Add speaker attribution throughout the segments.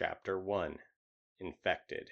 Speaker 1: Chapter 1 Infected.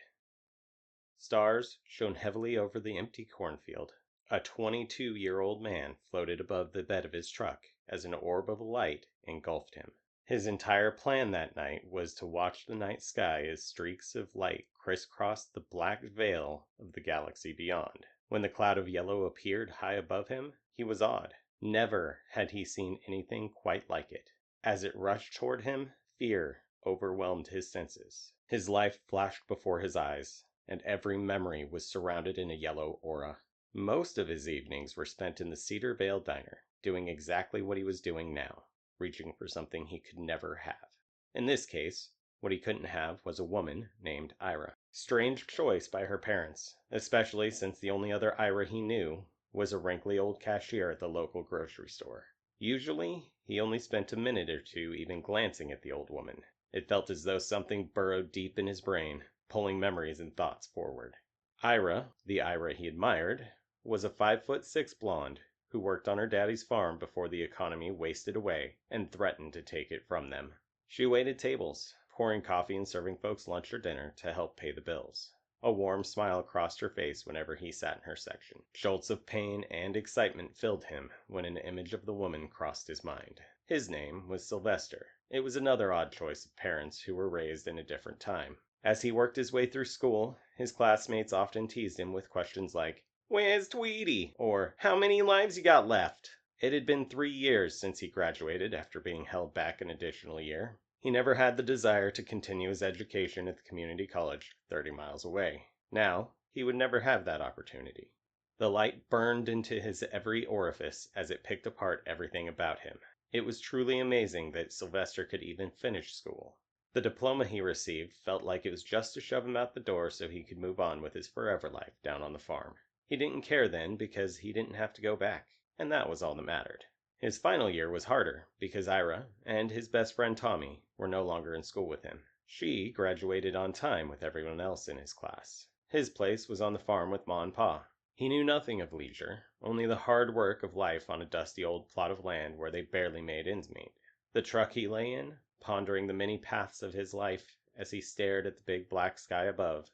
Speaker 1: Stars shone heavily over the empty cornfield. A 22-year-old man floated above the bed of his truck as an orb of light engulfed him. His entire plan that night was to watch the night sky as streaks of light crisscrossed the black veil of the galaxy beyond. When the cloud of yellow appeared high above him, he was awed. Never had he seen anything quite like it. As it rushed toward him, fear overwhelmed his senses. His life flashed before his eyes, and every memory was surrounded in a yellow aura. Most of his evenings were spent in the Cedar Vale diner, doing exactly what he was doing now, reaching for something he could never have. In this case, what he couldn't have was a woman named Ira. Strange choice by her parents, especially since the only other Ira he knew was a wrinkly old cashier at the local grocery store. Usually, he only spent a minute or two even glancing at the old woman. It felt as though something burrowed deep in his brain, pulling memories and thoughts forward. Ira, the Ira he admired, was a 5'6" blonde who worked on her daddy's farm before the economy wasted away and threatened to take it from them. She waited tables, pouring coffee and serving folks lunch or dinner to help pay the bills. A warm smile crossed her face whenever he sat in her section. Jolts of pain and excitement filled him when an image of the woman crossed his mind. His name was Sylvester. It was another odd choice of parents who were raised in a different time. As he worked his way through school, his classmates often teased him with questions like, "Where's Tweety?" or "How many lives you got left?" It had been 3 years since he graduated after being held back an additional year. He never had the desire to continue his education at the community college 30 miles away. Now, he would never have that opportunity. The light burned into his every orifice as it picked apart everything about him. It was truly amazing that Sylvester could even finish school. The diploma he received felt like it was just to shove him out the door so he could move on with his forever life down on the farm. He didn't care then because he didn't have to go back, and that was all that mattered. His final year was harder because Ira and his best friend Tommy were no longer in school with him. She graduated on time with everyone else in his class. His place was on the farm with Ma and Pa. He knew nothing of leisure, only the hard work of life on a dusty old plot of land where they barely made ends meet. The truck he lay in, pondering the many paths of his life as he stared at the big black sky above,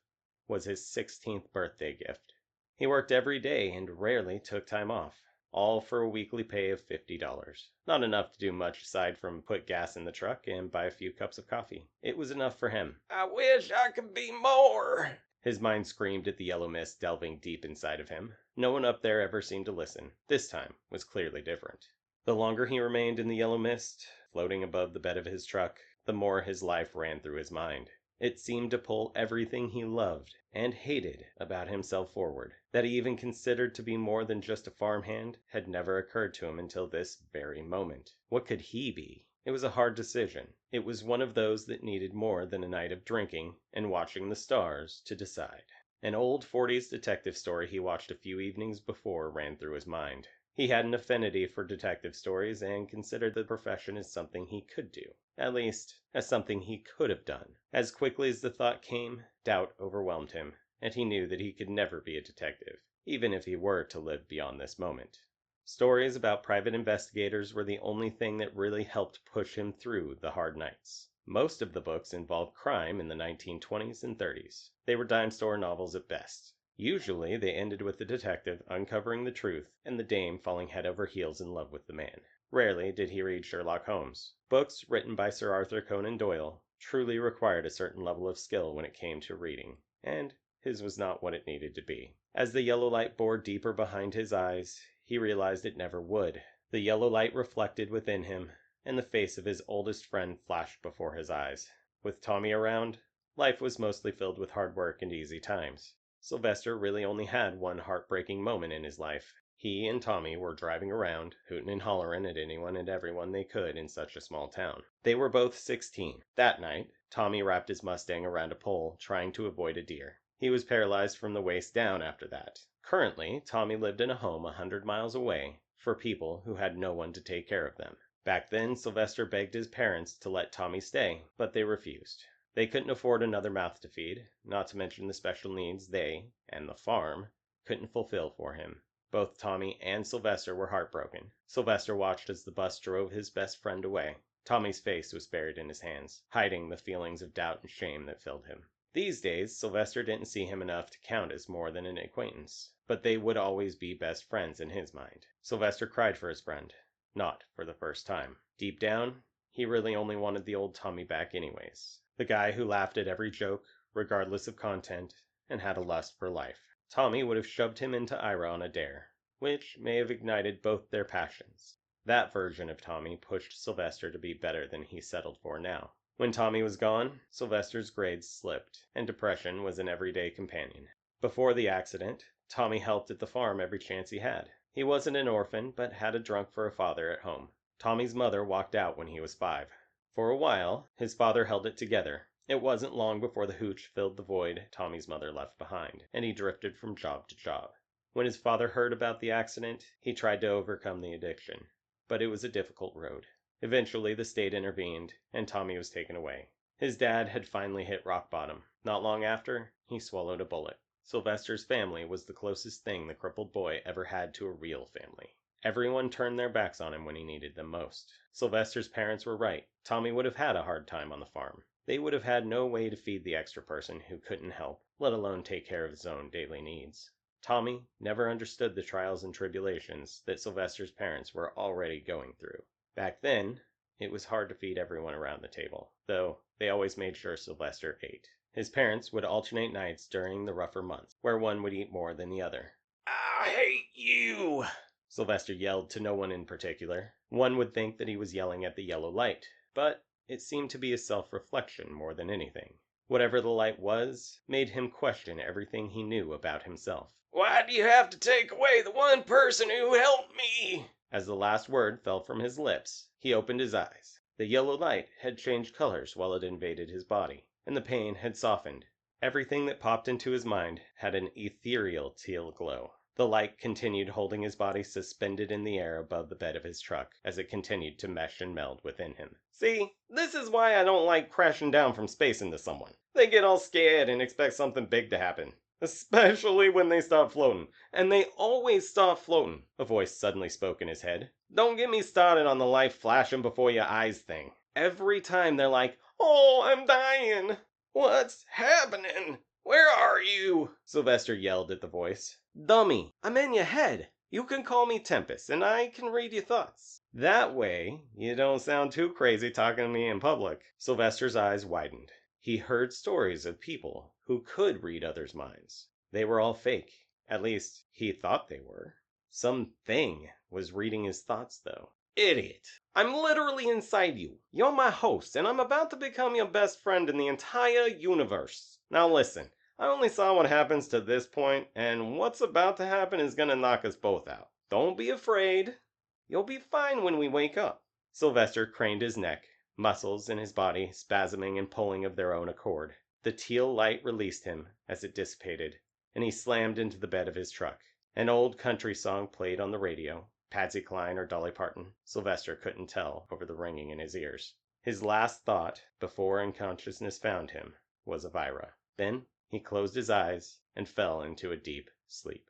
Speaker 1: was his 16th birthday gift. He worked every day and rarely took time off, all for a weekly pay of $50. Not enough to do much aside from put gas in the truck and buy a few cups of coffee. It was enough for him. "I wish I could be more," his mind screamed at the yellow mist delving deep inside of him. No one up there ever seemed to listen. This time was clearly different. The longer he remained in the yellow mist, floating above the bed of his truck, the more his life ran through his mind. It seemed to pull everything he loved and hated about himself forward. That he even considered to be more than just a farmhand had never occurred to him until this very moment. What could he be? It was a hard decision. It was one of those that needed more than a night of drinking and watching the stars to decide. An old 40s detective story he watched a few evenings before ran through his mind. He had an affinity for detective stories and considered the profession as something he could do. At least, as something he could have done. As quickly as the thought came, doubt overwhelmed him, and he knew that he could never be a detective, even if he were to live beyond this moment. Stories about private investigators were the only thing that really helped push him through the hard nights. Most of the books involved crime in the 1920s and 30s. They were dime store novels at best. Usually, they ended with the detective uncovering the truth and the dame falling head over heels in love with the man. Rarely did he read Sherlock Holmes. Books written by Sir Arthur Conan Doyle truly required a certain level of skill when it came to reading, and his was not what it needed to be. As the yellow light bored deeper behind his eyes, he realized it never would. The yellow light reflected within him, and the face of his oldest friend flashed before his eyes. With Tommy around, life was mostly filled with hard work and easy times. Sylvester really only had one heartbreaking moment in his life. He and Tommy were driving around, hooting and hollering at anyone and everyone they could in such a small town. They were both 16. That night, Tommy wrapped his Mustang around a pole, trying to avoid a deer. He was paralyzed from the waist down after that. Currently, Tommy lived in a home 100 miles away for people who had no one to take care of them. Back then, Sylvester begged his parents to let Tommy stay, but they refused. They couldn't afford another mouth to feed, not to mention the special needs they, and the farm, couldn't fulfill for him. Both Tommy and Sylvester were heartbroken. Sylvester watched as the bus drove his best friend away. Tommy's face was buried in his hands, hiding the feelings of doubt and shame that filled him. These days, Sylvester didn't see him enough to count as more than an acquaintance, but they would always be best friends in his mind. Sylvester cried for his friend, not for the first time. Deep down, he really only wanted the old Tommy back anyways. The guy who laughed at every joke, regardless of content, and had a lust for life. Tommy would have shoved him into Ira on a dare, which may have ignited both their passions. That version of Tommy pushed Sylvester to be better than he settled for now. When Tommy was gone, Sylvester's grades slipped, and depression was an everyday companion. Before the accident, Tommy helped at the farm every chance he had. He wasn't an orphan, but had a drunk for a father at home. Tommy's mother walked out when he was 5. For a while, his father held it together. It wasn't long before the hooch filled the void Tommy's mother left behind, and he drifted from job to job. When his father heard about the accident, he tried to overcome the addiction, but it was a difficult road. Eventually, the state intervened, and Tommy was taken away. His dad had finally hit rock bottom. Not long after, he swallowed a bullet. Sylvester's family was the closest thing the crippled boy ever had to a real family. Everyone turned their backs on him when he needed them most. Sylvester's parents were right. Tommy would have had a hard time on the farm. They would have had no way to feed the extra person who couldn't help, let alone take care of his own daily needs. Tommy never understood the trials and tribulations that Sylvester's parents were already going through. Back then, it was hard to feed everyone around the table, though they always made sure Sylvester ate. His parents would alternate nights during the rougher months, where one would eat more than the other. "I hate you!" Sylvester yelled to no one in particular. One would think that he was yelling at the yellow light, but it seemed to be a self-reflection more than anything. Whatever the light was, made him question everything he knew about himself. "Why do you have to take away the one person who helped me?" As the last word fell from his lips, he opened his eyes. The yellow light had changed colors while it invaded his body, and the pain had softened. Everything that popped into his mind had an ethereal teal glow. The light continued holding his body suspended in the air above the bed of his truck as it continued to mesh and meld within him. See, this is why I don't like crashing down from space into someone. They get all scared and expect something big to happen. Especially when they stop floating. And they always stop floating, a voice suddenly spoke in his head. Don't get me started on the life flashing before your eyes thing. Every time they're like, "Oh, I'm dying." "What's happening? Where are you?" Sylvester yelled at the voice. "Dummy, I'm in your head. You can call me Tempest, and I can read your thoughts. That way, you don't sound too crazy talking to me in public." Sylvester's eyes widened. He heard stories of people who could read others' minds. They were all fake. At least, he thought they were. Something was reading his thoughts, though. "Idiot! I'm literally inside you. You're my host, and I'm about to become your best friend in the entire universe. Now listen, I only saw what happens to this point, and what's about to happen is gonna knock us both out. Don't be afraid. You'll be fine when we wake up." Sylvester craned his neck, muscles in his body spasming and pulling of their own accord. The teal light released him as it dissipated, and he slammed into the bed of his truck. An old country song played on the radio. Patsy Cline or Dolly Parton, Sylvester couldn't tell over the ringing in his ears. His last thought, before unconsciousness found him, was of Ira. Then he closed his eyes and fell into a deep sleep.